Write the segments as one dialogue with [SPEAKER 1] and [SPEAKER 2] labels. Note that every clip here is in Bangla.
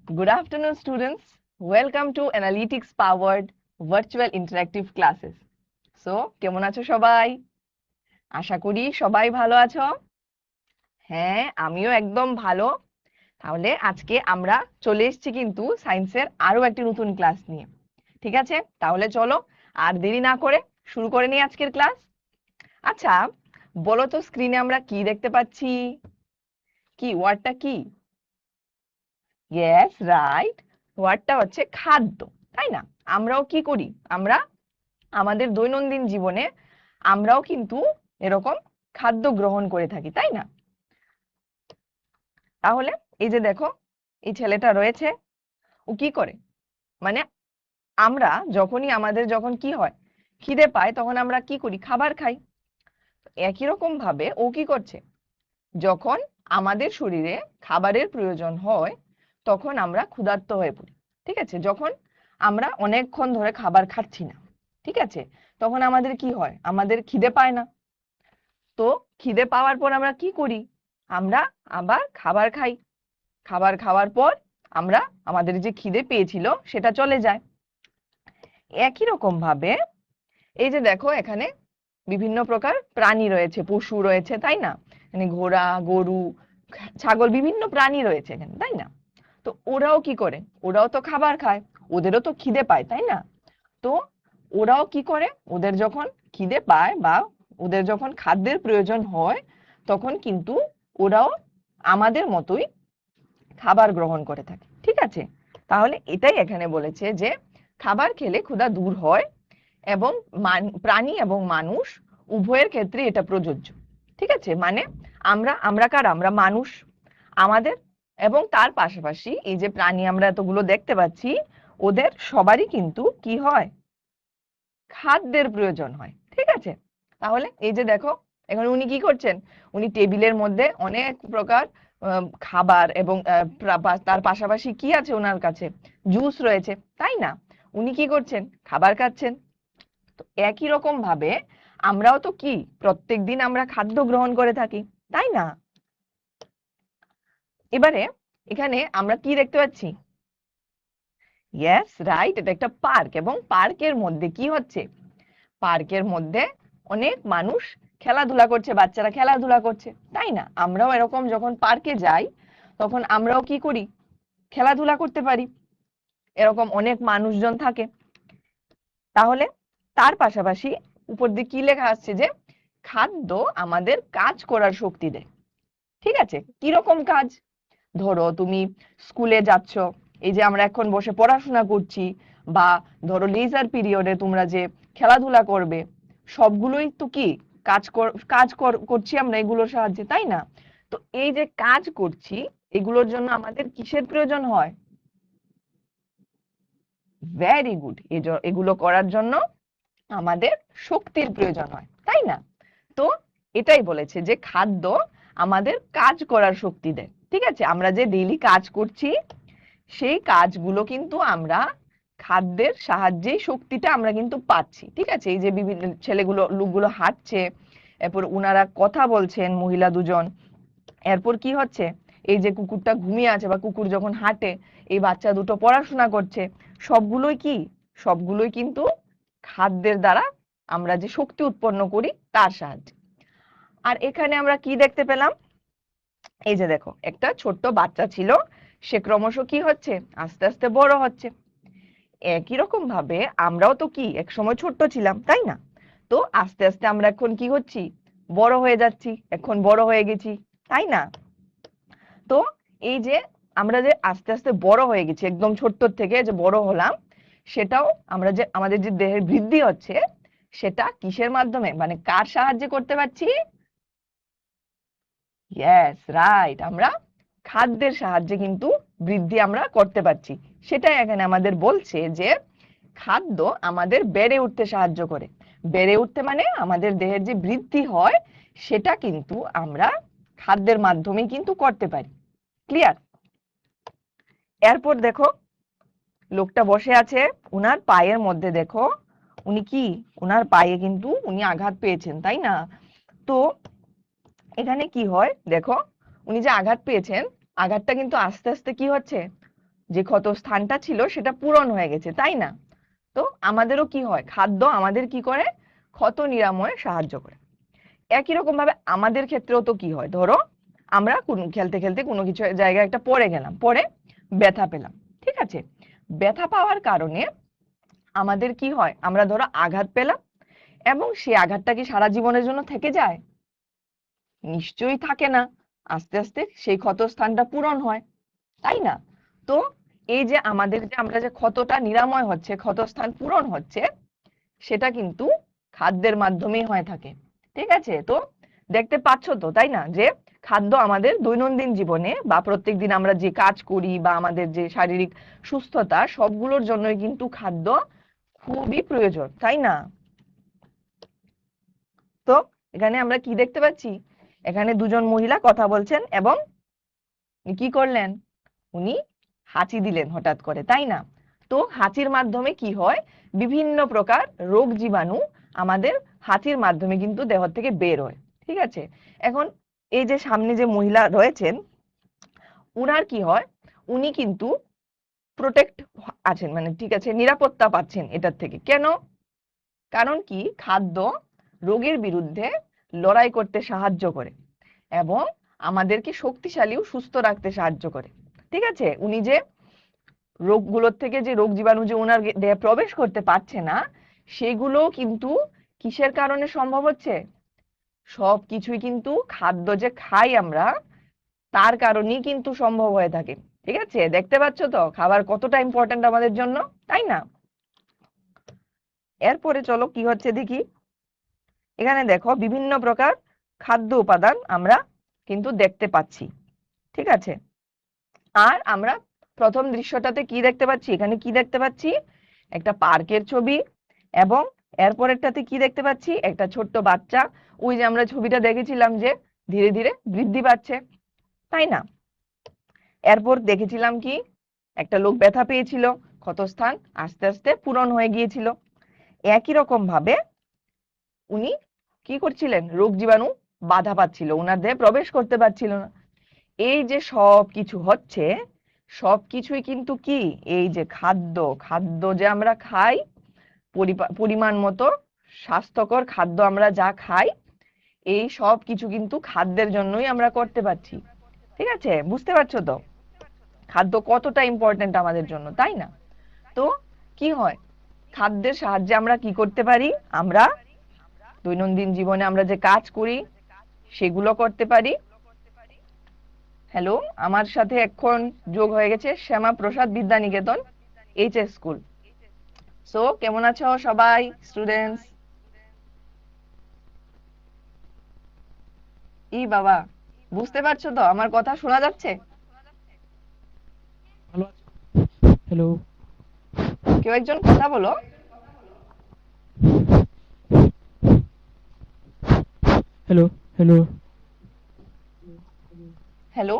[SPEAKER 1] Good afternoon, students. Welcome to Analytics Powered Virtual Interactive Classes. So, কেমন আছো সবাই? আশা করি সবাই ভালো আছো। হ্যাঁ, আমিও একদম ভালো। তাহলে আজকে আমরা চলে এসেছি কিন্তু সায়েন্সের আরো একটি নতুন ক্লাস নিয়ে। ঠিক আছে? তাহলে চলো আর দেরি না করে শুরু করে নিই আজকের ক্লাস। আচ্ছা, বলো তো স্ক্রিনে আমরা কি দেখতে পাচ্ছি? কি ওয়ার্ডটা কি? Yes, right. ওয়ার্ডটা হচ্ছে খাদ্য, তাই না? আমরাও কি করি? আমরা আমাদের দৈনন্দিন জীবনে আমরাও কিন্তু এরকম খাদ্য গ্রহণ করে থাকি, তাই না? তাহলে এই যে দেখো, এই ছেলেটা রয়েছে, ও কি করে? মানে আমরা যখন কি হয়, খিদে পায়, তখন আমরা কি করি? খাবার খাই। একই রকম ভাবে ও কি করছে? যখন আমাদের শরীরে খাবারের প্রয়োজন হয়, তখন আমরা ক্ষুধার্ত হয়ে পড়ি। ঠিক আছে? যখন আমরা অনেকক্ষণ ধরে খাবার খাচ্ছি না, ঠিক আছে, তখন আমাদের কি হয়? আমাদের খিদে পায় না। তো খিদে পাওয়ার পর আমরা কি করি? আমরা আবার খাবার খাই। খাবার খাওয়ার পর আমরা আমাদের যে খিদে পেয়েছিল সেটা চলে যায়। একই রকম ভাবে এই যে দেখো, এখানে বিভিন্ন প্রকার প্রাণী রয়েছে, পশু রয়েছে, তাই না? মানে ঘোড়া, গরু, ছাগল, বিভিন্ন প্রাণী রয়েছে এখানে, তাই না? তো ওরাও কি করে? ওরাও তো খাবার খায়, ওদেরও তো খিদে পায়, তাই না? তো ওরাও কি করে? ওদের যখন খিদে পায় বা ওদের যখন খাদ্যের প্রয়োজন হয়, তখন কিন্তু ওরাও আমাদের মতোই খাবার গ্রহণ করে থাকে। ঠিক আছে? তাহলে এটাই এখানে বলেছে যে খাবার খেলে ক্ষুধা দূর হয়, এবং প্রাণী এবং মানুষ উভয়ের ক্ষেত্রে এটা প্রযোজ্য। ঠিক আছে? মানে আমরা মানুষ, আমাদের এবং তার পাশাপাশি এই যে প্রাণী আমরা এতগুলো দেখতে পাচ্ছি, ওদের সবারই কিন্তু কি হয়? খাদ্যের প্রয়োজন হয়। ঠিক আছে? তাহলে এই যে দেখো, এখন উনি কি করছেন? উনি টেবিলের মধ্যে অনেক প্রকার খাবার এবং তার পাশাপাশি কি আছে ওনার কাছে? জুস রয়েছে, তাই না? উনি কি করছেন? খাবার খাচ্ছেন। তো একই রকম ভাবে আমরাও তো কি প্রত্যেকদিন আমরা খাদ্য গ্রহণ করে থাকি, তাই না? এবারে এখানে আমরা কি দেখতে পাচ্ছি? ইয়েস, রাইট, এটা একটা পার্ক, এবং পার্কের মধ্যে কি হচ্ছে? পার্কের মধ্যে অনেক মানুষ খেলাধুলা করছে, বাচ্চারা খেলাধুলা করছে, তাই না? আমরাও এরকম যখন পার্কে যাই, তখন আমরাও কি করি? খেলাধুলা করতে পারি। এরকম অনেক মানুষজন থাকে। তাহলে তার পাশাপাশি উপর দিয়ে কি লেখা আসছে? যে খাদ্য আমাদের কাজ করার শক্তি দেয়। ঠিক আছে? কিরকম কাজ? ধরো তুমি স্কুলে যাচ্ছ, এই যে আমরা এখন বসে পড়াশোনা করছি, বা ধরো লেজার পিরিয়ডে তোমরা যে খেলাধুলা করবে, সবগুলোই তো কি করছি আমরা এগুলোর সাহায্যে, তাই না? তো এই যে কাজ করছি, এগুলোর জন্য আমাদের কিসের প্রয়োজন হয়? ভেরি গুড, এগুলো করার জন্য আমাদের শক্তির প্রয়োজন হয়, তাই না? তো এটাই বলেছে যে খাদ্য আমাদের কাজ করার শক্তি দেয়। ঠিক আছে? আমরা যে ডেইলি কাজ করছি, সেই কাজগুলো কিন্তু আমরা খাদ্যের সাহায্যেই শক্তিটা আমরা কিন্তু পাচ্ছি। ঠিক আছে? এই যে বিভিন্ন লোকগুলো হাঁটছে, এরপর উনারা কথা বলছেন, মহিলা দুজন, এরপর কি হচ্ছে? এই যে কুকুরটা ঘুমিয়ে আছে, বা কুকুর যখন হাঁটে, এই বাচ্চা দুটো পড়াশোনা করছে, সবগুলোই কি? সবগুলোই কিন্তু খাদ্যের দ্বারা আমরা যে শক্তি উৎপন্ন করি তার সাহায্যে। আর এখানে আমরা কি দেখতে পেলাম? এই যে দেখো, একটা ছোট্ট বাচ্চা ছিল, সে ক্রমশ কি হচ্ছে? আস্তে আস্তে বড় হচ্ছে। একই রকম ভাবে আমরাও তো কি একসময় ছোট্ট ছিলাম, তাই না? তো আস্তে আস্তে আমরা এখন কি হচ্ছি? বড় হয়ে যাচ্ছি, এখন বড় হয়ে গেছি, তাই না? তো এই যে আমরা যে আস্তে আস্তে বড় হয়ে গেছি, একদম ছোট্ট থেকে যে বড় হলাম, সেটাও আমরা যে আমাদের যে দেহের বৃদ্ধি হচ্ছে, সেটা কিসের মাধ্যমে, মানে কার সাহায্যে করতে পারছি? ইয়েস, রাইট, আমরা খাদ্যের সাহায্যে কিন্তু বৃদ্ধি আমরা করতে পারছি। সেটাই এখানে আমাদের বলছে যে খাদ্য আমাদের বেড়ে উঠতে সাহায্য করে। বেড়ে উঠতে মানে আমাদের দেহের যে বৃদ্ধি হয়, সেটা কিন্তু আমরা খাদ্যের মাধ্যমেই কিন্তু করতে পারি। ক্লিয়ার? এরপর দেখো, লোকটা বসে আছে, উনার পায়ের মধ্যে দেখো, উনি কি, উনার পায়ে কিন্তু উনি আঘাত পেয়েছেন, তাই না? তো এখানে কি হয় দেখো, উনি যে আঘাত পেয়েছেন, আঘাতটা কিন্তু আস্তে আস্তে কি হচ্ছে? যে ক্ষত স্থানটা ছিল সেটা পূরণ হয়ে গেছে, তাই না? তো আমাদেরও কি হয়, খাদ্য আমাদের কি করে, ক্ষত নিরাময়ে সাহায্য করে। একই রকম ভাবে আমাদের ক্ষেত্রেও তো কি হয়, ধরো আমরা খেলতে খেলতে কোনো কিছু জায়গায় একটা পড়ে গেলাম, পড়ে ব্যথা পেলাম, ঠিক আছে? ব্যথা পাওয়ার কারণে আমাদের কি হয়, আমরা ধরো আঘাত পেলাম, এবং সেই আঘাতটা কি সারা জীবনের জন্য থেকে যায়? নিশ্চয়ই থাকে না। আস্তে আস্তে সেই ক্ষতস্থানটা পূরণ হয়, তাই না? তো এই যে আমাদের যে আমরা যে ক্ষতটা নিরাময় হচ্ছে, ক্ষতস্থান পূরণ হচ্ছে, সেটা কিন্তু খাদ্যের মাধ্যমেই হয়ে থাকে, ঠিক আছে? তো দেখতে পাচ্ছ তো, তাই না, যে খাদ্য আমাদের দৈনন্দিন জীবনে বা প্রত্যেকদিন আমরা যে কাজ করি বা আমাদের যে শারীরিক সুস্থতা, সবগুলোর জন্যই কিন্তু খাদ্য খুবই প্রয়োজন, তাই না? তো এখানে আমরা কি দেখতে পাচ্ছি, এখানে দুজন মহিলা কথা বলছেন এবং কি করলেন, উনি হাঁচি দিলেন হঠাৎ করে, তাই না? তো হাঁচির মাধ্যমে কি হয়, বিভিন্ন প্রকার রোগ জীবাণু আমাদের হাঁচির মাধ্যমে কিন্তু দেহ থেকে বের হয়, ঠিক আছে? এখন এই যে সামনে যে মহিলা রয়েছেন, উনার কি হয়, উনি কিন্তু প্রোটেক্ট আছেন, মানে ঠিক আছে, নিরাপত্তা পাচ্ছেন এটার থেকে। কেন? কারণ কি, খাদ্য রোগের বিরুদ্ধে লড়াই করতে সাহায্য করে এবং আমাদেরকে শক্তিশালী ও সুস্থ রাখতে সাহায্য করে, ঠিক আছে? উনি যে রোগগুলোর থেকে যে রোগ জীবাণু যে ওনার দেহে প্রবেশ করতে পারছে না, সেগুলো কিন্তু কিসের কারণে সম্ভব হচ্ছে? সবকিছুই কিন্তু খাদ্য যে খাই আমরা, তার কারণেই কিন্তু সম্ভব হয়ে থাকে, ঠিক আছে? দেখতে পাচ্ছ তো খাবার কতটা ইম্পর্ট্যান্ট আমাদের জন্য, তাই না? এরপরে চলো কি হচ্ছে দেখি। এখানে দেখো বিভিন্ন প্রকার খাদ্য উপাদান আমরা কিন্তু দেখতে পাচ্ছি, ঠিক আছে? আর আমরা প্রথম দৃশ্যটাতে কি দেখতে পাচ্ছি, এখানে কি দেখতে পাচ্ছি, একটা পার্কের ছবি, এবং এরপরেরটাতে কি দেখতে পাচ্ছি, একটা ছোট্ট বাচ্চা, ওই যে আমরা ছবিটা দেখেছিলাম যে ধীরে ধীরে বৃদ্ধি পাচ্ছে, তাই না? এরপর দেখেছিলাম কি, একটা লোক ব্যথা পেয়েছিল, ক্ষতস্থান আস্তে আস্তে পূরণ হয়ে গিয়েছিল। একই রকম ভাবে উনি কি করছিলেন, রোগ জীবাণু বাধা পাচ্ছিল, ওনার দেহে প্রবেশ করতে পারছিল না। এই যে সব কিছু হচ্ছে, সবকিছুই কিন্তু কি, এই যে খাদ্য, খাদ্য যে আমরা খাই, পরিমাণ মতো স্বাস্থ্যকর খাদ্য আমরা যা খাই, এই সব কিছু কিন্তু খাদ্যের জন্যই আমরা করতে পারছি, ঠিক আছে? বুঝতে পারছো তো খাদ্য কতটা ইম্পর্টেন্ট আমাদের জন্য, তাই না? তো কি হয়, খাদ্যের সাহায্যে আমরা কি করতে পারি, আমরা দৈনন্দিন জীবনে আমরা যে কাজ করি সেগুলো করতে পারি। হ্যালো, আমার সাথে এখন যোগ হয়ে গেছে শ্যামা প্রসাদ বিদ্যানিকেতন এইচএস স্কুল। সো কেমন আছো সবাই স্টুডেন্টস? ই বাবা, বুঝতে পারছো তো, আমার কথা শোনা যাচ্ছে?
[SPEAKER 2] ভালো আছি। হ্যালো।
[SPEAKER 1] কেউ একজন কথা বলো।
[SPEAKER 2] হ্যালো। হ্যালো।
[SPEAKER 1] হ্যালো,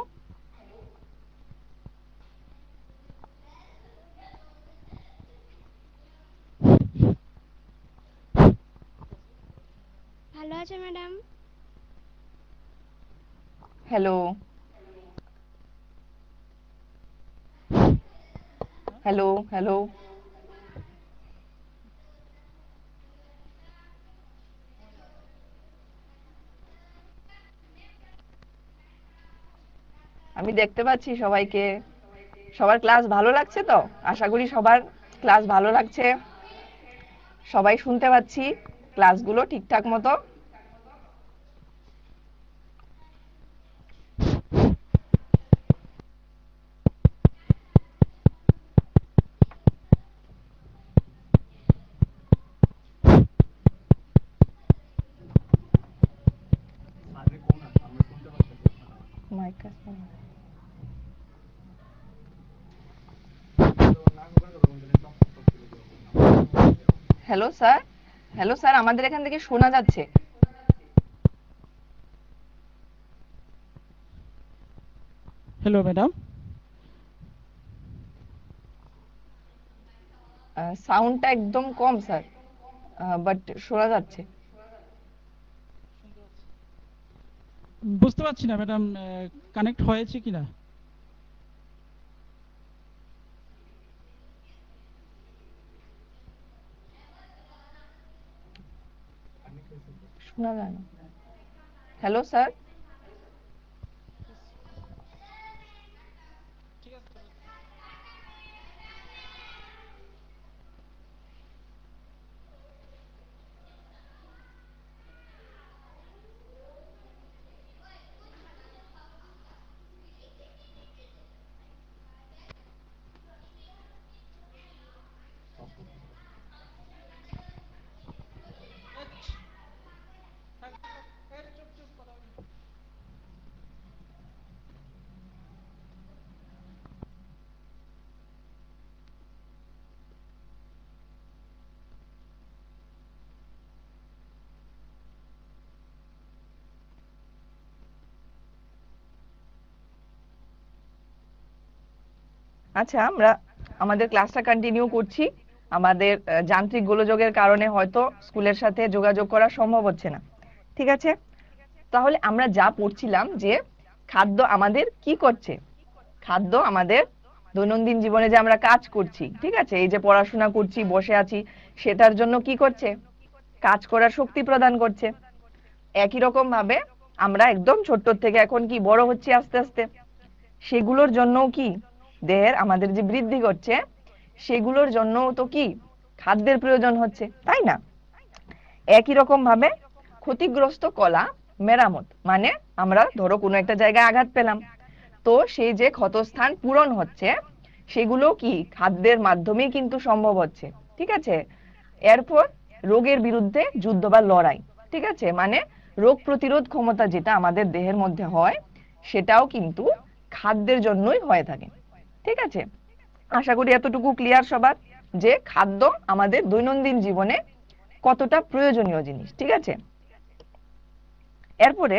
[SPEAKER 3] ভালো আছে ম্যাডাম?
[SPEAKER 1] Hello, hello, hello. আমি দেখতে পাচ্ছি সবাইকে, সবার ক্লাস ভালো লাগছে তো? আশা করি সবার ক্লাস ভালো লাগছে, সবাই শুনতে পাচ্ছি ক্লাসগুলো ঠিকঠাক মতো। মাইক আছে? হ্যালো স্যার, হ্যালো স্যার, আমাদের এখান থেকে শোনা যাচ্ছে।
[SPEAKER 2] Hello madam.
[SPEAKER 1] সাউন্ডটা একদম কম স্যার, বাট শোনা যাচ্ছে।
[SPEAKER 2] বুঝতে পারছি না ম্যাডাম কানেক্ট হয়েছে কিনা।
[SPEAKER 1] শোনা যায় না। Hello sir. আচ্ছা, আমরা আমাদের ক্লাসটা কন্টিনিউ করছি। আমাদের যান্ত্রিক গোলযোগের কারণে হয়তো স্কুলের সাথে যোগাযোগ করা সম্ভব হচ্ছে না। ঠিক আছে, তাহলে আমরা যা পড়ছিলাম যে খাদ্য আমাদের কি করছে, খাদ্য আমাদের দৈনন্দিন জীবনে যে আমরা কাজ করছি, ঠিক আছে, এই যে পড়াশোনা করছি, বসে আছি, সেটার জন্য কি করছে, কাজ করার শক্তি প্রদান করছে। একই রকম ভাবে আমরা একদম ছোট্ট থেকে এখন কি বড় হচ্ছি আস্তে আস্তে, সেগুলোর জন্যও কি দেহের আমাদের যে বৃদ্ধি করছে, সেগুলোর জন্যও তো কি খাদ্যের প্রয়োজন হচ্ছে, তাই না? একই রকম ভাবে ক্ষতিগ্রস্ত কলা মেরামত, মানে আমরা ধরো কোনো একটা জায়গায় আঘাত পেলাম, তো সেই যে ক্ষতস্থান পূরণ হচ্ছে, সেগুলো কি খাদ্যের মাধ্যমেই কিন্তু সম্ভব হচ্ছে। ঠিক আছে, এরপর রোগের বিরুদ্ধে যুদ্ধ বা লড়াই, ঠিক আছে, মানে রোগ প্রতিরোধ ক্ষমতা যেটা আমাদের দেহের মধ্যে হয়, সেটাও কিন্তু খাদ্যের জন্যই হয়ে থাকে। ঠিক আছে, আশা করি এতটুকু ক্লিয়ার সবার, যে খাদ্য আমাদের দৈনন্দিন জীবনে কতটা প্রয়োজনীয় জিনিস। ঠিক আছে, এরপরে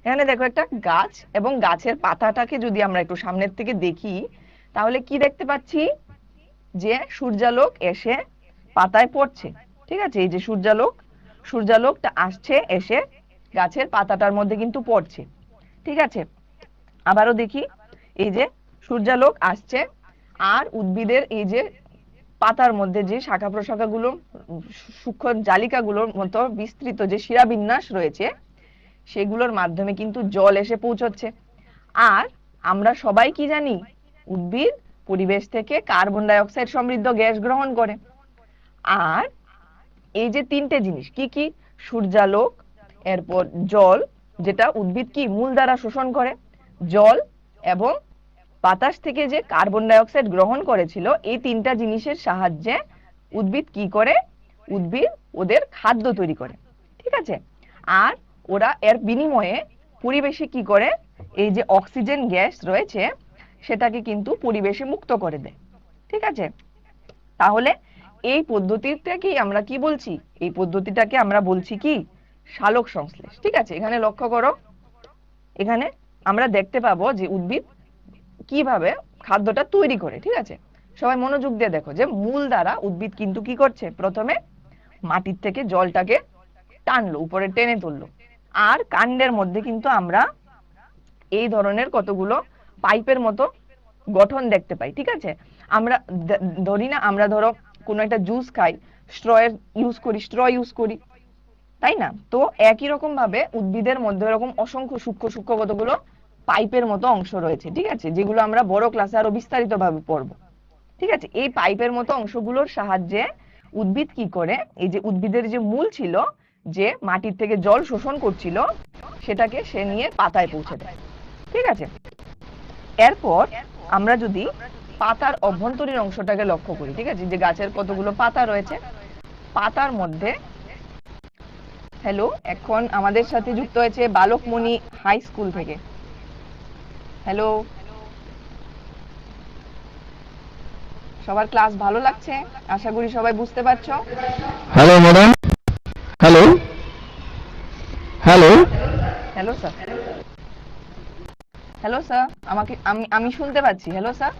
[SPEAKER 1] এখানে দেখো একটা গাছ, এবং গাছের পাতাটাকে যদি আমরা একটু সামনের থেকে দেখি, তাহলে কি দেখতে পাচ্ছি, যে সূর্যালোক এসে পাতায় পড়ছে। ঠিক আছে, এই যে সূর্যালোকটা আসছে, এসে গাছের পাতাটার মধ্যে কিন্তু পড়ছে। ঠিক আছে, আবারও দেখি, এই যে সূর্যালোক আসছে, আর উদ্ভিদের এই যে পাতার মধ্যে যে শাখা প্রশাখাগুলো, সূক্ষ্ম জালিকাগুলোর মতো বিস্তৃত যে শিরাবিন্যাস রয়েছে, সেগুলোর মাধ্যমে কিন্তু জল এসে পৌঁছচ্ছে। আর আমরা সবাই কি জানি, উদ্ভিদ পরিবেশ থেকে কার্বন ডাই অক্সাইড সমৃদ্ধ গ্যাস গ্রহণ করে। আর এই যে তিনটে জিনিস কি কি, সূর্যালোক, এরপর জল, যেটা উদ্ভিদ কি মূল দ্বারা শোষণ করে, জল এবং বাতাস থেকে যে কার্বন ডাই অক্সাইড গ্রহণ করেছিল, এই তিনটা জিনিসের সাহায্যে উদ্ভিদ কি করে, উদ্ভিদ ওদের খাদ্য তৈরি করে। ঠিক আছে, আর ওরা এর বিনিময়ে পরিবেশে কি করে, এই যে অক্সিজেন গ্যাস রয়েছে, সেটাকে কিন্তু পরিবেশে মুক্ত করে দেয়। ঠিক আছে, তাহলে এই পদ্ধতিটাকেই আমরা কি বলছি, এই পদ্ধতিটাকে আমরা বলছি কি সালোক সংশ্লেষ। ঠিক আছে, এখানে লক্ষ্য করো, এখানে আমরা দেখতে পাবো যে উদ্ভিদ কিভাবে খাদ্যটা তৈরি করে। ঠিক আছে, সবাই মনোযোগ দিয়ে দেখো, যে মূল দ্বারা উদ্ভিদ কিন্তু কি করছে, প্রথমে মাটির থেকে জলটাকে টানলো, উপরে টেনে তুললো, আর কাণ্ডের মধ্যে কিন্তু আমরা এই ধরনের কতগুলো পাইপের মতো গঠন দেখতে পাই। ঠিক আছে, আমরা ধরি না, আমরা ধরো কোনো একটা জুস খাই, স্ট্র ইউজ করি, তাই না? তো একই রকম ভাবে উদ্ভিদের মধ্যে এরকম অসংখ্য সূক্ষ্ম সূক্ষ্ম কতগুলো পাইপের মতো অংশ রয়েছে। ঠিক আছে, যেগুলো আমরা বড় ক্লাসে আরো বিস্তারিত ভাবে পড়বো। ঠিক আছে, এই পাইপের মতো অংশগুলোর সাহায্যে উদ্ভিদ কি করে, এই যে উদ্ভিদের যে মূল ছিল, যে মাটির থেকে জল শোষণ করছিল, সেটাকে সে নিয়ে পাতায় পৌঁছে দেয়। ঠিক আছে, এরপর আমরা যদি পাতার অভ্যন্তরীণ অংশটাকে লক্ষ্য করি, ঠিক আছে, যে গাছের কতগুলো পাতা রয়েছে, পাতার মধ্যে, হ্যালো, এখন আমাদের সাথে যুক্ত হয়েছে বালকমণি হাই স্কুল থেকে। হ্যালো, সবার ক্লাস ভালো লাগছে? আশা করি সবাই বুঝতে পারছো।
[SPEAKER 2] Hello madam, hello hello
[SPEAKER 1] hello sir, hello sir, আমাকে আমি শুনতে পাচ্ছি। হ্যালো স্যার,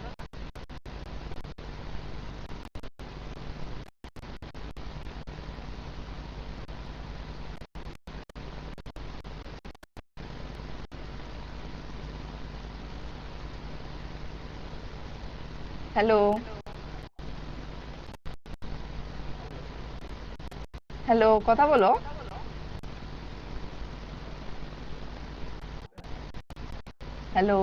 [SPEAKER 1] হ্যালো, হ্যালো, কথা বলো। হ্যালো।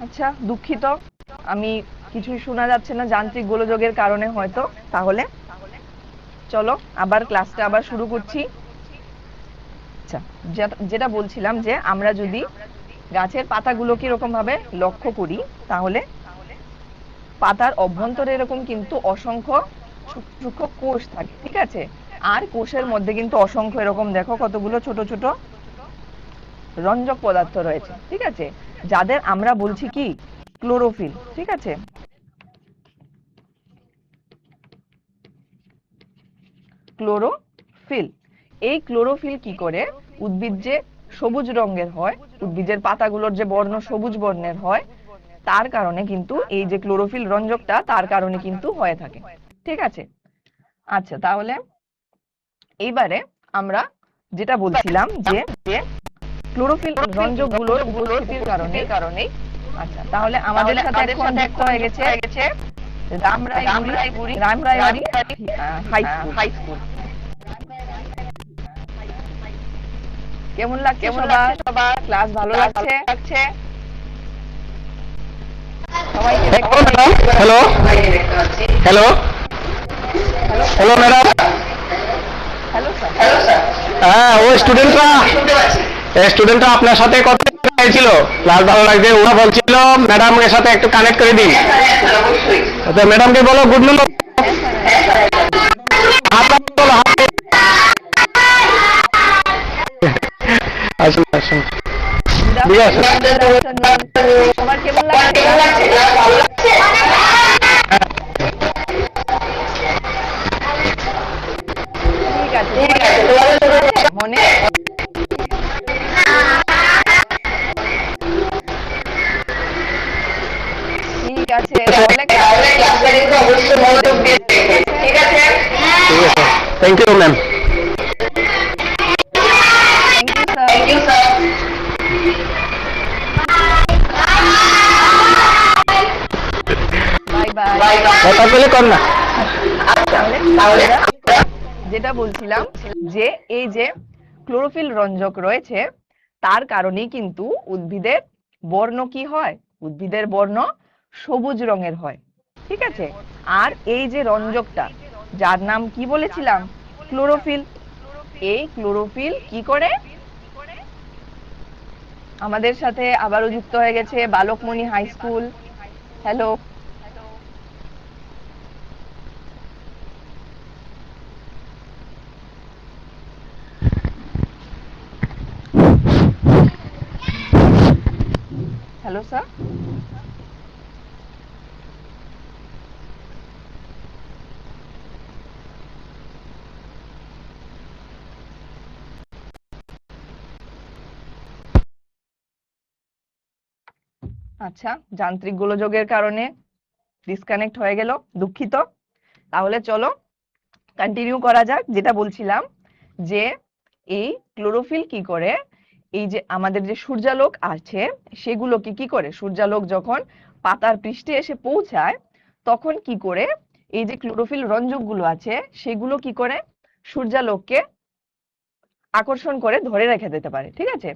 [SPEAKER 1] আচ্ছা, দুঃখিত, আমি কিছুই শোনা যাচ্ছে না যান্ত্রিক গোলযোগের কারণে হয়তো। তাহলে চলো আবার ক্লাসটা আবার শুরু করছি। আচ্ছা, যেটা বলছিলাম যে আমরা যদি গাছের পাতাগুলোকে এরকম ভাবে লক্ষ্য করি, তাহলে পাতার অভ্যন্তরে এরকম কিন্তু অসংখ্য সূক্ষ্ম কোষ থাকে, ঠিক আছে? আর কোষের মধ্যে কিন্তু অসংখ্য এরকম দেখো কতগুলো ছোট ছোট রঞ্জক পদার্থ রয়েছে, ঠিক আছে, যাদের আমরা বলছি কি ক্লোরোফিল, ঠিক আছে? ক্লোরোফিল। এই ক্লোরোফিল কি করে উদ্ভিদ যে সবুজ রঙের হয়, উদ্ভিদের পাতাগুলোর যে বর্ণ সবুজ বর্ণের হয়, তার কারণে কিন্তু এই যে ক্লোরোফিল রঞ্জকটা তার কারণে কিন্তু হয়ে থাকে, ঠিক আছে? আচ্ছা, তাহলে এইবারে আমরা যেটা বলছিলাম যে ক্লোরোফিল রঞ্জকগুলোর উপস্থিতির কারণে আচ্ছা, তাহলে আমাদের সাথে এখন যুক্ত হয়ে গেছে রামরাইবাড়ি হাই স্কুল। কেমন লাগছে সবার? ক্লাস ভালো লাগছে? সবাইকে দেখতে পাচ্ছি।
[SPEAKER 2] Hello hello hello madam.
[SPEAKER 1] Hello sir.
[SPEAKER 2] হ্যাঁ, ও স্টুডেন্টরা আপনার সাথে কথা চাইছিল, ক্লাস ভালো লাগছে, ওরা বলছিল ম্যাডামের সাথে একটু কানেক্ট করে দিন। তো ম্যাডামকে বলো গুড মর্নিং।
[SPEAKER 1] হ্যাঁ স্যার,
[SPEAKER 2] আসুন আসুন।
[SPEAKER 1] Good afternoon. সবার কেমন লাগছে? ঠিক আছে, মনে ঠিক আছে, তাহলে ক্লাসটা কিন্তু অবশ্যই মনোযোগ দিয়ে দেখবেন, ঠিক আছে?
[SPEAKER 2] Thank you ma'am.
[SPEAKER 1] Thank you sir. Bye bye.
[SPEAKER 2] কথা বলে কর না।
[SPEAKER 1] তাহলে যেটা বলছিলাম যে এই যে ক্লোরোফিল রঞ্জক রয়েছে, তার কারণেই কিন্তু উদ্ভিদের বর্ণ কি হয়? উদ্ভিদের বর্ণ সবুজ রঙের হয়, ঠিক আছে? আর এই যে রঞ্জকটা, যার নাম কি বলেছিলাম? ক্লোরোফিল। এই ক্লোরোফিল কি করে? আমাদের সাথে আবারও যুক্ত হয়ে গেছে Balakmoni high school. Hello. Hello sir. আচ্ছা, যান্ত্রিক গোলযোগের কারণে ডিসকানেক্ট হয়ে গেল, দুঃখিত। তাহলে চলো কন্টিনিউ করা যাক। যেটা বলছিলাম যে এই ক্লোরোফিল কি করে, এই যে আমাদের যে সূর্যালোক আছে সেগুলোকে কি করে, সূর্যালোক যখন পাতার পৃষ্ঠে এসে পৌঁছায় তখন কি করে এই যে ক্লোরোফিল রঞ্জকগুলো আছে সেগুলো কি করে সূর্যালোককে আকর্ষণ করে ধরে রেখে দিতে পারে, ঠিক আছে?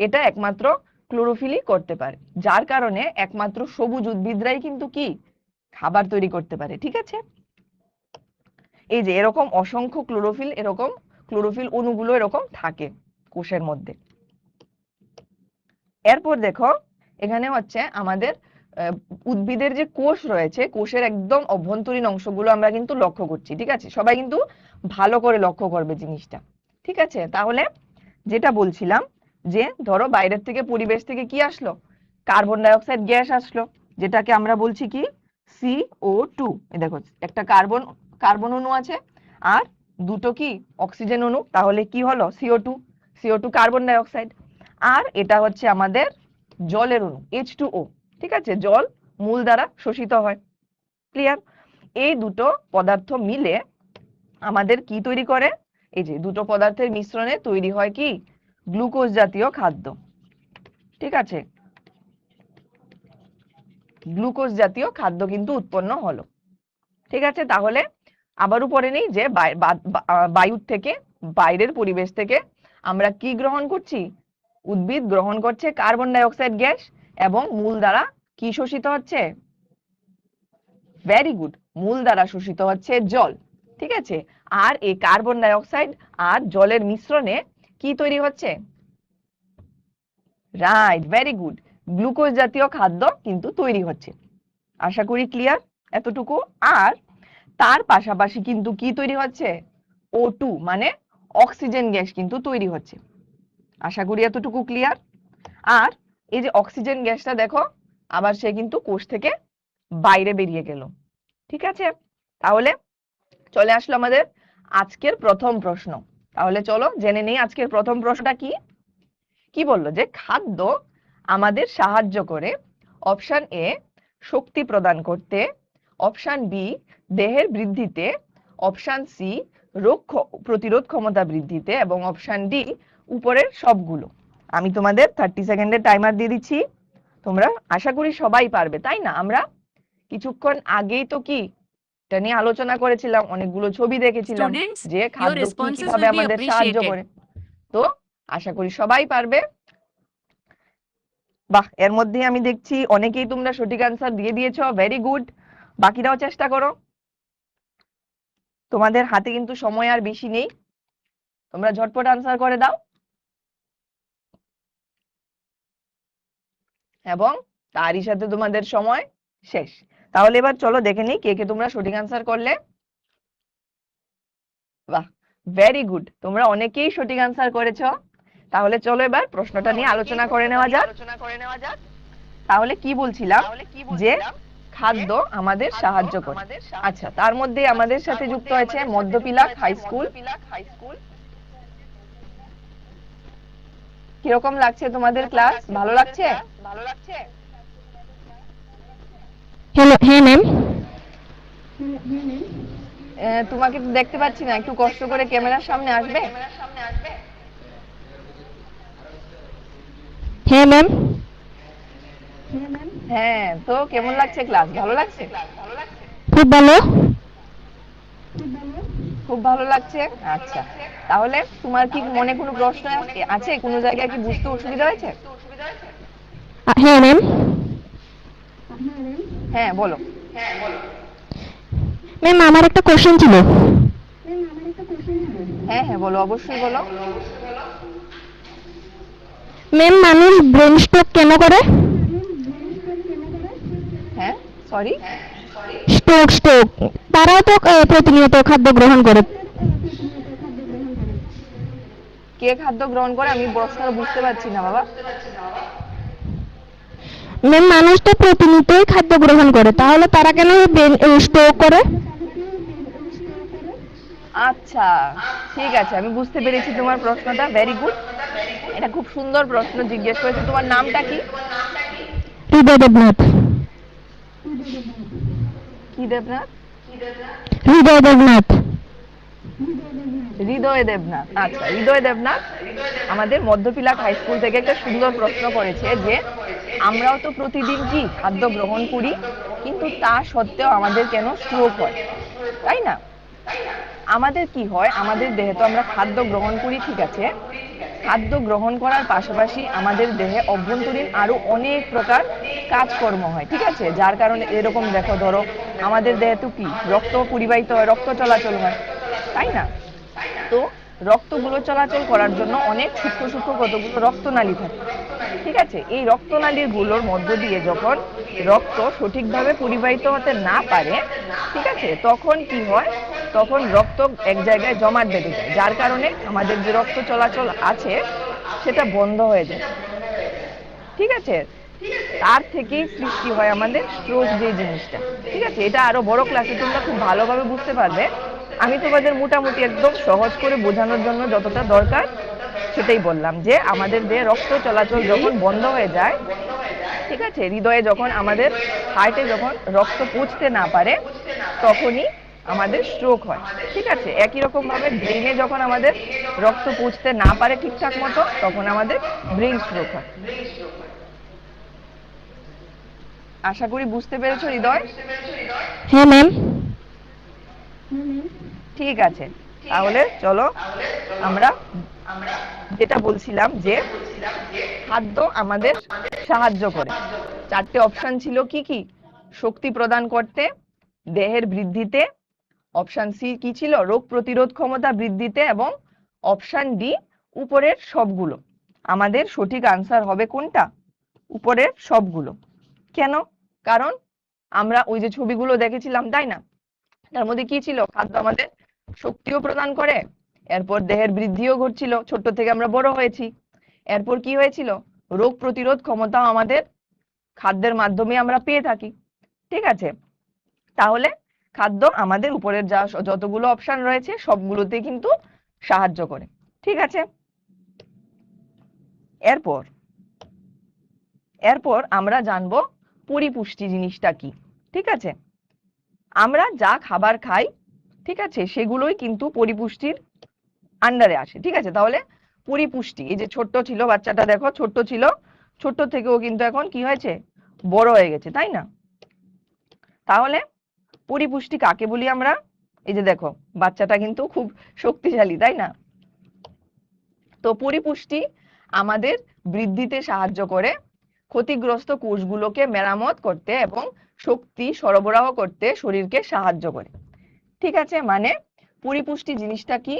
[SPEAKER 1] এটা একমাত্র ক্লোরোফিলই করতে পারে, যার কারণে একমাত্র সবুজ উদ্ভিদরাই কিন্তু কি খাবার তৈরি করতে পারে, ঠিক আছে? এই যে এরকম অসংখ্য ক্লোরোফিল অণুগুলো এরকম থাকে কোষের মধ্যে। এরপর দেখো এখানে হচ্ছে আমাদের আহ, উদ্ভিদের যে কোষ রয়েছে, কোষের একদম অভ্যন্তরীণ অংশগুলো আমরা কিন্তু লক্ষ্য করছি। ঠিক আছে, সবাই কিন্তু ভালো করে লক্ষ্য করবে জিনিসটা। ঠিক আছে, তাহলে যেটা বলছিলাম যে ধরো বাইরের থেকে, পরিবেশ থেকে কি আসলো, কার্বন ডাই অক্সাইড গ্যাস আসলো, যেটাকে আমরা বলছি কি CO2। দেখো একটা কার্বন কার্বন অণু আছে আর দুটো কি অক্সিজেন অণু, তাহলে কি হলো CO2। CO2 কার্বন ডাই অক্সাইড। আর এটা হচ্ছে আমাদের জলের অণু H2O। ঠিক আছে, জল মূল দ্বারা শোষিত হয়। ক্লিয়ার? এই দুটো পদার্থ মিলে আমাদের কি তৈরি করে, এই যে দুটো পদার্থের মিশ্রণে তৈরি হয় কি গ্লুকোজ জাতীয় খাদ্য। ঠিক আছে, গ্লুকোজ জাতীয় খাদ্য কিন্তু উৎপন্ন হলো। ঠিক আছে, তাহলে আবারও পড়ে নেই যে বায়ুর থেকে, বাইরের পরিবেশ থেকে আমরা কি গ্রহণ করছি, উদ্ভিদ গ্রহণ করছে কার্বন ডাই অক্সাইড গ্যাস, এবং মূল দ্বারা কি শোষিত হচ্ছে, ভেরি গুড, মূল দ্বারা শোষিত হচ্ছে জল। ঠিক আছে, আর এই কার্বন ডাই অক্সাইড আর জলের মিশ্রণে কি তৈরি হচ্ছে, রাইট, ভেরি গুড, গ্লুকোজ জাতীয় খাদ্য কিন্তু তৈরি হচ্ছে। আশা করি ক্লিয়ার এতটুকু। আর তার পাশাপাশি কিন্তু কি তৈরি হচ্ছে, O2 মানে অক্সিজেন গ্যাস কিন্তু তৈরি হচ্ছে। আশা করি এতটুকু ক্লিয়ার। আর এই যে অক্সিজেন গ্যাসটা দেখো, আবার সে কিন্তু কোষ থেকে বাইরে বেরিয়ে গেল। ঠিক আছে, তাহলে চলে আসলো আমাদের আজকের প্রথম প্রশ্ন। তাহলে চলো জেনে নেই আজকের প্রথম প্রশ্নটা কি। কি বললো যে খাদ্য আমাদের সাহায্য করে অপশন এ শক্তি প্রদান করতে, অপশন বি দেহের বৃদ্ধিতে, অপশন সি রোগ প্রতিরোধ ক্ষমতা বৃদ্ধিতে, এবং অপশন ডি উপরের সবগুলো। আমি তোমাদের 30 সেকেন্ডের টাইমার দিয়ে দিচ্ছি। তোমরা আশা করি সবাই পারবে, তাই না? আমরা কিছুক্ষণ আগেই তো কি এটা নিয়ে আলোচনা করেছিলাম, অনেকগুলো ছবি দেখেছিলাম
[SPEAKER 3] Students,
[SPEAKER 1] যে
[SPEAKER 3] your
[SPEAKER 1] খাদ্য কি
[SPEAKER 3] responses
[SPEAKER 1] কিভাবে
[SPEAKER 3] will be
[SPEAKER 1] আমাদের সাহায্য
[SPEAKER 3] appreciated.
[SPEAKER 1] করে। তো আশা করি সবাই পারবে। বাহ, এর মধ্যে আমি দেখছি অনেকেই তোমরা সঠিক আনসার দিয়ে দিয়েছো, ভেরি গুড। বাকিরাও চেষ্টা করো, তোমাদের হাতে কিন্তু সময় আর বেশি নেই, তোমরা ঝটপট আনসার করে দাও। এবং তারই সাথে তোমাদের সময় শেষ। তাহলে এবার চলো দেখে নিই কে কে তোমরা সঠিক আনসার করলে। বাহ, ভেরি গুড, তোমরা অনেকেই সঠিক আনসার করেছো। তাহলে চলো এবার প্রশ্নটা নিয়ে আলোচনা করে নেওয়া যাক। তাহলে কি বলছিলাম যে খাদ্য আমাদের সাহায্য করে। আচ্ছা, তার মধ্যে আমাদের সাথে যুক্ত হয়েছে মধ্যপিলাক হাই স্কুল। কিরকম লাগছে তোমাদের ক্লাস, ভালো লাগছে?
[SPEAKER 3] হ্যালো, হ্যাঁ ম্যাম।
[SPEAKER 1] তোমাকে তো দেখতে পাচ্ছি না, একটু কষ্ট করে ক্যামেরার সামনে আসবে।
[SPEAKER 3] হ্যাঁ ম্যাম।
[SPEAKER 1] হ্যাঁ, তো কেমন লাগছে ক্লাস, ভালো লাগছে?
[SPEAKER 3] খুব ভালো।
[SPEAKER 1] খুব ভালো লাগছে। আচ্ছা, তাহলে তোমার কি মনে কোনো প্রশ্ন আছে, কোনো জায়গায় কি বুঝতে অসুবিধা হয়েছে?
[SPEAKER 3] হ্যাঁ ম্যাম।
[SPEAKER 1] হ্যাঁ বলো।
[SPEAKER 3] ম্যাম, আমার একটা কোশ্চেন ছিল।
[SPEAKER 1] হ্যাঁ হ্যাঁ বলো, অবশ্যই বলো।
[SPEAKER 3] ম্যাম, মানুষ ব্রেন স্ট্রোক কেন করে?
[SPEAKER 1] হ্যাঁ, সরি,
[SPEAKER 3] স্ট্রোক, স্ট্রোক। তারাও তো প্রতিনিয়ত খাদ্য গ্রহণ করে।
[SPEAKER 1] কে খাদ্য গ্রহণ করে? আমি প্রশ্নটা বুঝতে পারছি না বাবা।
[SPEAKER 3] ম্যাম, মানুষ তো প্রতিনিয়তই খাদ্য গ্রহণ করে, তাহলে তারা কেন ব্রেন স্ট্রোক করে?
[SPEAKER 1] আচ্ছা, ঠিক আছে, আমি বুঝতে পেরেছি তোমার প্রশ্নটা, ভেরি গুড। এটা খুব সুন্দর প্রশ্ন জিজ্ঞেস করেছে। তোমার নামটা কি?
[SPEAKER 3] হৃদয় দেবনাথ।
[SPEAKER 1] কি দেবনাথ?
[SPEAKER 3] হৃদয় দেবনাথ।
[SPEAKER 1] হৃদয় দেবনাথ। আচ্ছা, হৃদয় দেবনাথ আমাদের মধ্যপিলাক হাই স্কুল থেকে একটা সুন্দর প্রশ্ন করেছে যে আমরাও তো প্রতিদিন কি খাদ্য গ্রহণ করি, কিন্তু তা সত্ত্বেও আমাদের কেন স্ট্রোক হয়, তাই না? আমাদের কি হয়, আমাদের দেহে তো আমরা খাদ্য গ্রহণ করি, ঠিক আছে, খাদ্য গ্রহণ করার পাশাপাশি আমাদের দেহে অভ্যন্তরীণ আরো অনেক প্রকার কাজকর্ম হয়, ঠিক আছে, যার কারণে এরকম দেখো, ধরো আমাদের দেহে তো কি রক্ত পরিবাহিত হয়, রক্ত চলাচল হয়, তাই না? তো রক্তগুলো চলাচল করার জন্য অনেক সূক্ষ্ম সূক্ষ্ম কতগুলো রক্তনালী থাকে, ঠিক আছে, এই রক্তনালীর গুলোর মধ্য দিয়ে যখন রক্ত সঠিকভাবে পরিবাহিত হতে না পারে, ঠিক আছে, তখন কি হয়, তখন রক্ত এক জায়গায় জমাট বেঁধে যায়, যার কারণে আমাদের যে রক্ত চলাচল আছে সেটা বন্ধ হয়ে যায়। ঠিক আছে, তার থেকেই সৃষ্টি হয় আমাদের স্ট্রোক যে জিনিসটা। ঠিক আছে, এটা আরো বড় ক্লাসে তোমরা খুব ভালোভাবে বুঝতে পারবে। আমি তোমাদের মোটামুটি একদম সহজ করে বোঝানোর জন্য যতটা দরকার সেটাই বললাম, যে আমাদের দেহে রক্ত চলাচল যখন বন্ধ হয়ে যায়, ঠিক আছে, হৃদয়ে যখন আমাদের হার্টে যখন রক্ত পৌঁছতে না পারে, তখনই আমাদের স্ট্রোক হয়। ঠিক আছে, একই রকম ভাবে ব্রেনে যখন আমাদের রক্ত পৌঁছতে না পারে ঠিকঠাক মতো, তখন আমাদের ব্রেন স্ট্রোক হয়। আশা করি বুঝতে পেরেছো হৃদয়?
[SPEAKER 3] হ্যাঁ ম্যাম।
[SPEAKER 1] ঠিক আছে, তাহলে চলো আমরা যেটা বলছিলাম, যে খাদ্য আমাদের সাহায্য করে। চারটে অপশন ছিল কি কি? শক্তি প্রদান করতে, দেহের বৃদ্ধিতে, অপশন সি কি ছিল, রোগ প্রতিরোধ ক্ষমতা বৃদ্ধিতে, এবং অপশন ডি উপরের সবগুলো। আমাদের সঠিক আনসার হবে কোনটা? উপরের সবগুলো। কেন? কারণ আমরা ওই যে ছবিগুলো দেখেছিলাম, তাই না, তার মধ্যে কি ছিল, খাদ্য আমাদের শক্তিও প্রদান করে, এরপর দেহের বৃদ্ধিও ঘটছিল, ছোট থেকে আমরা বড় হয়েছি, এরপর কি হয়েছিল, রোগ প্রতিরোধ ক্ষমতাও আমাদের খাদ্যের মাধ্যমে আমরা পেয়ে থাকি। ঠিক আছে, তাহলে খাদ্য আমাদের উপরের যা যতগুলো অপশন রয়েছে সবগুলোতে কিন্তু সাহায্য করে। ঠিক আছে, এরপর এরপর আমরা জানবো পরিপুষ্টি জিনিসটা কি। ঠিক আছে, আমরা যা খাবার খাই, ঠিক আছে, সেগুলোই কিন্তু পরিপুষ্টির আন্ডারে আসে। ঠিক আছে, তাহলে পরিপুষ্টি, এই যে ছোট্ট ছিল বাচ্চাটা, দেখো ছোট্ট ছিল, ছোট্ট থেকেও কিন্তু এখন কি হয়েছে, বড় হয়ে গেছে, তাই না? তাহলে পরিপুষ্টি কাকে বলি আমরা? এই যে দেখো বাচ্চাটা কিন্তু খুব শক্তিশালী, তাই না? তো পরিপুষ্টি আমাদের বৃদ্ধিতে সাহায্য করে, ক্ষতিগ্রস্ত কোষগুলোকে মেরামত করতে এবং শক্তি সরবরাহ করতে শরীরকে সাহায্য করে। ঠিক আছে, মানে পরিপুষ্টি জিনিসটা কি,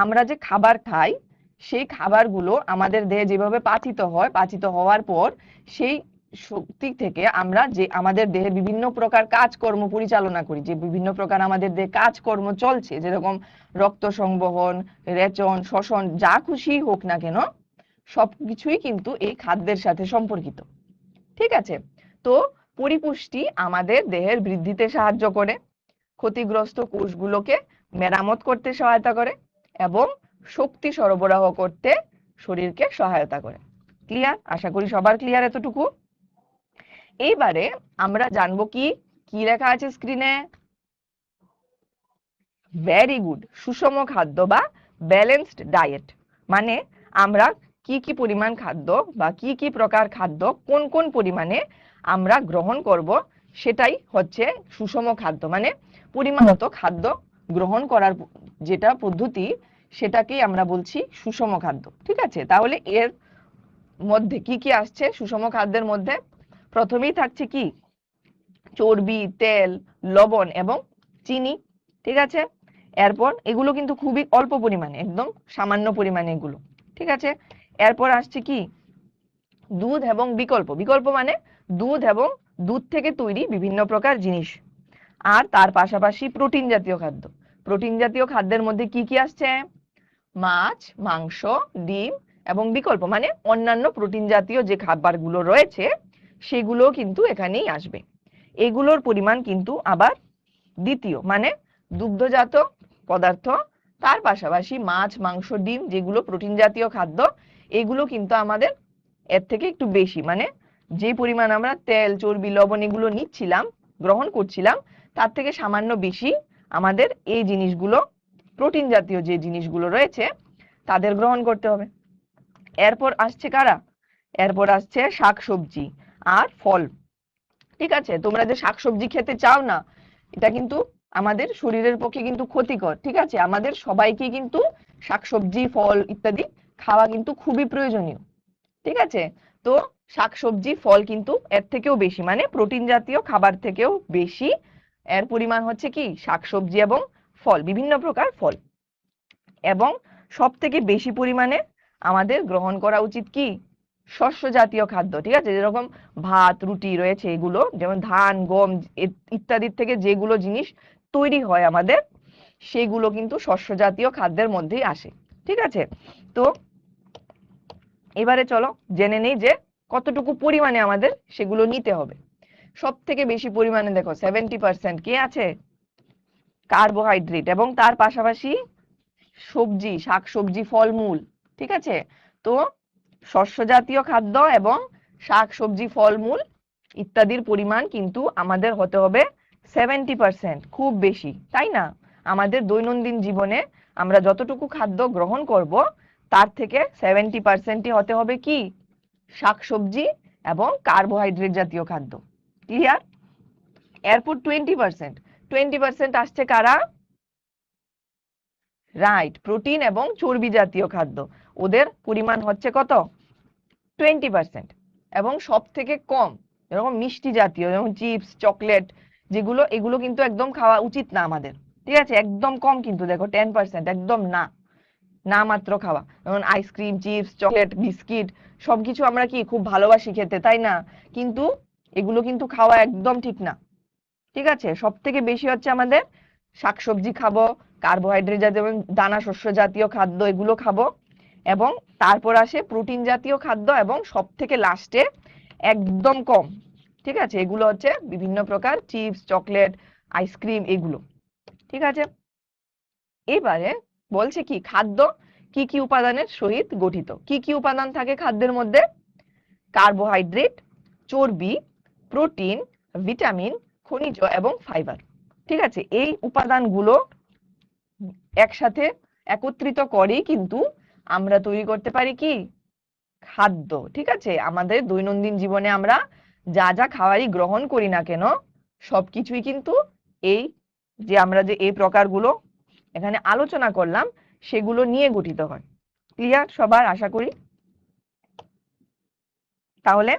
[SPEAKER 1] আমরা যে খাবার খাই সেই খাবারগুলো আমাদের দেহে যেভাবে পাচিত হয়, পাচিত হওয়ার পর সেই শক্তি থেকে আমরা যে আমাদের দেহে বিভিন্ন প্রকার কাজকর্ম পরিচালনা করি, যে বিভিন্ন প্রকার আমাদের দেহে কাজকর্ম চলছে, যেরকম রক্ত সংবহন, রেচন, শ্বসন, যা খুশি হোক না কেন, সবকিছুই কিন্তু এই খাদ্যের সাথে সম্পর্কিত। ঠিক আছে, তো পরিপুষ্টি আমাদের দেহের বৃদ্ধিতে সাহায্য করে, ক্ষতিগ্রস্ত কোষগুলোকে মেরামত করতে সহায়তা করে এবং শক্তি সরবরাহ করতে শরীরকে সহায়তা করে। ক্লিয়ার? আশা করি সবার ক্লিয়ার এতটুকু। এইবারে আমরা জানবো কি কি লেখা আছে স্ক্রিনে। ভেরি গুড, সুষম খাদ্য বা ব্যালেন্সড ডায়েট, মানে আমরা কি কি পরিমাণ খাদ্য বা কি কি প্রকার খাদ্য কোন কোন পরিমাণে আমরা গ্রহণ করব, সেটাই হচ্ছে সুষম খাদ্য। মানে পরিমাণ মতো খাদ্য গ্রহণ করার যেটা পদ্ধতি, সেটাকেই আমরা বলছি সুষম খাদ্য। ঠিক আছে, তাহলে এর মধ্যে কি কি আসছে সুষম খাদ্যের মধ্যে? প্রথমেই থাকছে কি, চর্বি, তেল, লবণ এবং চিনি। ঠিক আছে, এরপর এগুলো কিন্তু খুবই অল্প পরিমাণে, একদম সামান্য পরিমাণে এগুলো। ঠিক আছে, এরপর আসছে কি, দুধ এবং বিকল্প। বিকল্প মানে দুধ এবং দুধ থেকে তৈরি বিভিন্ন প্রকার জিনিস। আর তার পাশাপাশি প্রোটিন জাতীয় খাদ্য। প্রোটিন জাতীয় খাদ্যের মধ্যে কি কি আসছে? মাছ, মাংস, ডিম এবং বিকল্প মানে অন্যান্য প্রোটিন জাতীয় যে খাবারগুলো রয়েছে সেগুলো কিন্তু এখানেই আসবে। এগুলোর পরিমাণ কিন্তু আবার দ্বিতীয়, মানে দুগ্ধজাত পদার্থ, তার পাশাপাশি মাছ, মাংস, ডিম যেগুলো প্রোটিন জাতীয় খাদ্য, এগুলো কিন্তু আমাদের এর থেকে একটু বেশি, মানে যে পরিমাণ আমরা তেল, চর্বি, লবণ এগুলো নিচ্ছিলাম, গ্রহণ করছিলাম, তার থেকে সামান্য বেশি আমাদের এই জিনিসগুলো, প্রোটিন জাতীয় যে জিনিসগুলো রয়েছে তাদের গ্রহণ করতে হবে। এরপর আসছে কারা? এরপর আসছে শাকসবজি আর ফল। ঠিক আছে, তোমরা যে শাকসবজি খেতে চাও না, এটা কিন্তু আমাদের শরীরের পক্ষে কিন্তু ক্ষতিকর। ঠিক আছে, আমাদের সবাইকে কিন্তু শাকসবজি, ফল ইত্যাদি খাওয়া কিন্তু খুবই প্রয়োজনীয়। ঠিক আছে, তো শাকসবজি, ফল কিন্তু এর থেকেও বেশি, মানে প্রোটিন জাতীয় খাবার থেকেও বেশি এর পরিমাণ হচ্ছে কি, শাকসবজি এবং ফল, বিভিন্ন প্রকার ফল। এবং সব থেকে বেশি পরিমাণে আমাদের গ্রহণ করা উচিত কি, শস্য জাতীয় খাদ্য, ঠিক আছে, যেরকম ভাত রুটি রয়েছে এগুলো, যেমন ধান গম ইত্যাদির থেকে যেগুলো জিনিস তৈরি হয় আমাদের, সেগুলো কিন্তু শস্য জাতীয় খাদ্যের মধ্যেই আসে। ঠিক আছে, তো এবারে চলো জেনে নেই যে কতটুকু পরিমাণে আমাদের সেগুলো নিতে হবে। সব থেকে বেশি পরিমাণে দেখো 70% কি আছে, কার্বোহাইড্রেট, এবং তার পাশাপাশি সবজি, শাকসবজি, ফলমূল। ঠিক আছে, তো শস্য জাতীয় খাদ্য এবং শাকসবজি, ফলমূল ইত্যাদির পরিমাণ কিন্তু আমাদের হতে হবে 70%, খুব বেশি, তাই না? আমাদের দৈনন্দিন জীবনে আমরা যতটুকু খাদ্য গ্রহণ করব তার থেকে 70%ই হতে হবে কি, শাকসবজি এবং কার্বোহাইড্রেট জাতীয় খাদ্য। ক্লিয়ার? এরপর 20% আসছে কারা, রাইট, প্রোটিন এবং চর্বি জাতীয় খাদ্য। ওদের পরিমাণ হচ্ছে কত, 20%। এবং সব থেকে কম এরকম মিষ্টি জাতীয়, যেমন চিপস, চকলেট, যেগুলো, এগুলো কিন্তু একদম খাওয়া উচিত না আমাদের। ঠিক আছে, একদম কম কিন্তু, দেখো 10%, একদম না, না মাত্র খাওয়া। যেমন আইসক্রিম, চিপস, চকলেট, বিস্কিট সবকিছু আমরা কি খুব ভালোবাসি খেতে, তাই না? কিন্তু এগুলো কিন্তু খাওয়া একদম ঠিক না। ঠিক আছে, সব থেকে বেশি হচ্ছে আমাদের শাকসবজি খাবো, কার্বোহাইড্রেট জাতীয় এবং দানা শস্য জাতীয় খাদ্য এগুলো খাবো, এবং তারপর আসে প্রোটিন জাতীয় খাদ্য, এবং সব থেকে লাস্টে একদম কম, ঠিক আছে, এগুলো হচ্ছে বিভিন্ন প্রকার চিপস, চকলেট, আইসক্রিম এগুলো। ঠিক আছে, এবারে বলছে কি, খাদ্য কি কি উপাদানের সহিত গঠিত। কি কি উপাদান থাকে খাদ্যের মধ্যে, কার্বোহাইড্রেট, চর্বি, প্রোটিন, ভিটামিন, খনিজ এবং ফাইবার। ঠিক আছে, এই উপাদানগুলো একসাথে একত্রিত করেই কিন্তু আমরা তৈরি করতে পারি কি, খাদ্য। ঠিক আছে, আমাদের দৈনন্দিন জীবনে আমরা যা যা খাবারই গ্রহণ করি না কেন, সবকিছুই কিন্তু এই যে আমরা যে এই প্রকারগুলো এখানে আলোচনা করলাম সেগুলো নিয়ে গঠিত হয়। ক্লিয়ার সবার, আশা করি? তাহলে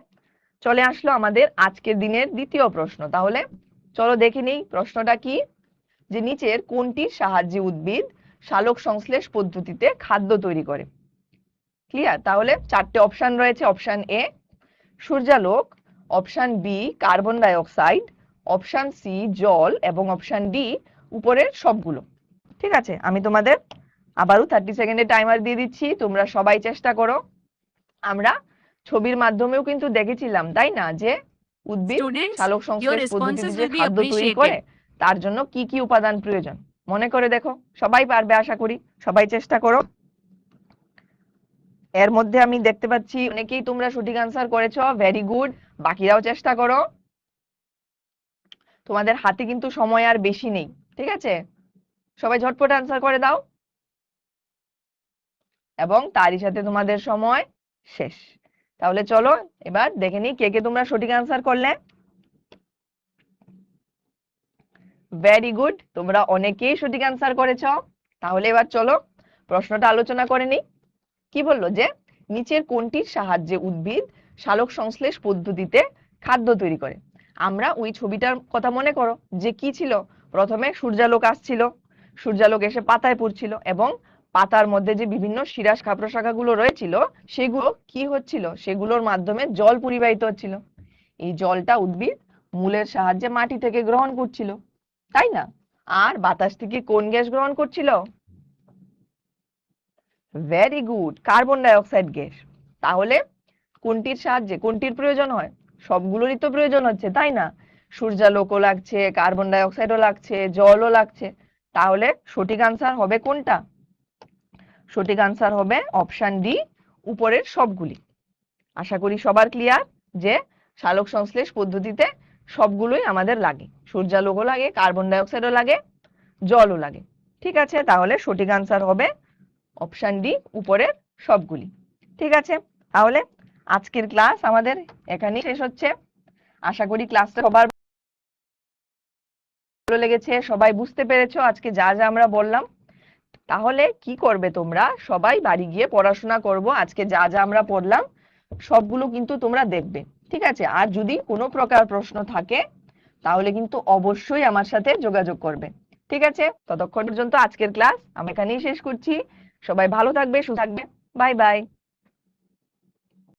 [SPEAKER 1] চলে আসলো আমাদের আজকের দিনের দ্বিতীয় প্রশ্ন। তাহলে চলো দেখে নেই প্রশ্নটা কি, যে নিচের কোনটির সাহায্যে উদ্ভিদ সালোক সংশ্লেষ পদ্ধতিতে খাদ্য তৈরি করে। ক্লিয়ার? তাহলে চারটে অপশন রয়েছে, অপশন এ সূর্যালোক, অপশন বি কার্বন ডাই অক্সাইড, অপশন সি জল, এবং অপশন ডি উপরের সবগুলো। ঠিক আছে, আমি তোমাদের আবারও 30 সেকেন্ডের টাইমার দিয়ে দিচ্ছি, তোমরা সবাই চেষ্টা করো। আমরা ছবির মাধ্যমেও কিন্তু দেখেছিলাম, তাই না, যে উদ্ভিদ
[SPEAKER 4] Students,
[SPEAKER 1] সালোক
[SPEAKER 4] your
[SPEAKER 1] সংশ্লেষ পদ্ধতিতে
[SPEAKER 4] responses
[SPEAKER 1] যে
[SPEAKER 4] will be
[SPEAKER 1] খাদ্য তৈরি করে
[SPEAKER 4] appreciated.
[SPEAKER 1] তার জন্য কি কি উপাদান প্রয়োজন মনে করে দেখো। সবাই পারবে আশা করি, সবাই চেষ্টা করো। এর মধ্যে আমি দেখতে পাচ্ছি অনেকেই তোমরা সঠিক আনসার করেছো, ভেরি গুড। বাকিরাও চেষ্টা করো, তোমাদের হাতে কিন্তু সময় আর বেশি নেই। ঠিক আছে, সবাই ঝটপট আনসার করে দাও, এবং তারই সাথে তোমাদের সময় শেষ। তাহলে চলো এবার দেখে নিই কে কে তোমরা সঠিক আনসার করলে। ভেরি গুড, তোমরা অনেকেই সঠিক আনসার করেছো। তাহলে এবার চলো প্রশ্নটা আলোচনা করে নিই। কি বললো, যে নিচের কোনটির সাহায্যে উদ্ভিদ সালোক সংশ্লেষ পদ্ধতিতে খাদ্য তৈরি করে। আমরা ওই ছবিটার কথা মনে করো, যে কি ছিল, প্রথমে সূর্যালোক আসছিল, সূর্যালোক এসে পাতায় পড়ছিল, এবং পাতার মধ্যে যে বিভিন্ন শিরা প্রশাখাগুলো রয়েছিল সেগুলো কি হচ্ছিল, সেগুলোর মাধ্যমে জল পরিবাহিত হচ্ছিল। এই জলটা উদ্ভিদ মূলের সাহায্যে মাটি থেকে গ্রহণ করছিল, তাই না? আর বাতাস থেকে কোন গ্যাস গ্রহণ করছিল, ভেরি গুড, কার্বন ডাই অক্সাইড গ্যাস। তাহলে কোনটির সাহায্যে, কোনটির প্রয়োজন হয়, সবগুলোরই তো প্রয়োজন হচ্ছে, তাই না? সূর্যালোকও লাগছে, কার্বন ডাই অক্সাইডও লাগছে, জলও লাগছে। তাহলে সঠিক আনসার হবে কোনটা, সঠিক আনসার হবে অপশন ডি, উপরের সবগুলি। আশা করি সবার ক্লিয়ার, যে সালোক সংশ্লেষ পদ্ধতিতে সবগুলোই আমাদের লাগে, সূর্যালোকও লাগে, কার্বন ডাই অক্সাইডও লাগে, জলও লাগে। ঠিক আছে, তাহলে সঠিক আনসার হবে অপশন ডি, উপরের সবগুলি। ঠিক আছে, তাহলে আজকের ক্লাস আমাদের এখানেই শেষ হচ্ছে। আশা করি ক্লাসটা সবার ভালো লেগেছে, সবাই বুঝতে পেরেছো আজকে যা যা আমরা বললাম। তাহলে কি করবে তোমরা, সবাই বাড়ি গিয়ে পড়াশোনা করব, আজকে যা যা আমরা পড়লাম সবগুলো কিন্তু তোমরা দেখবে। ঠিক আছে, আর যদি কোনো প্রকার প্রশ্ন থাকে তাহলে কিন্তু অবশ্যই আমার সাথে যোগাযোগ করবে। ঠিক আছে, ততক্ষণ পর্যন্ত আজকের ক্লাস আমি এখানেই শেষ করছি। সবাই ভালো থাকবে, সুস্থ থাকবে, বাই বাই।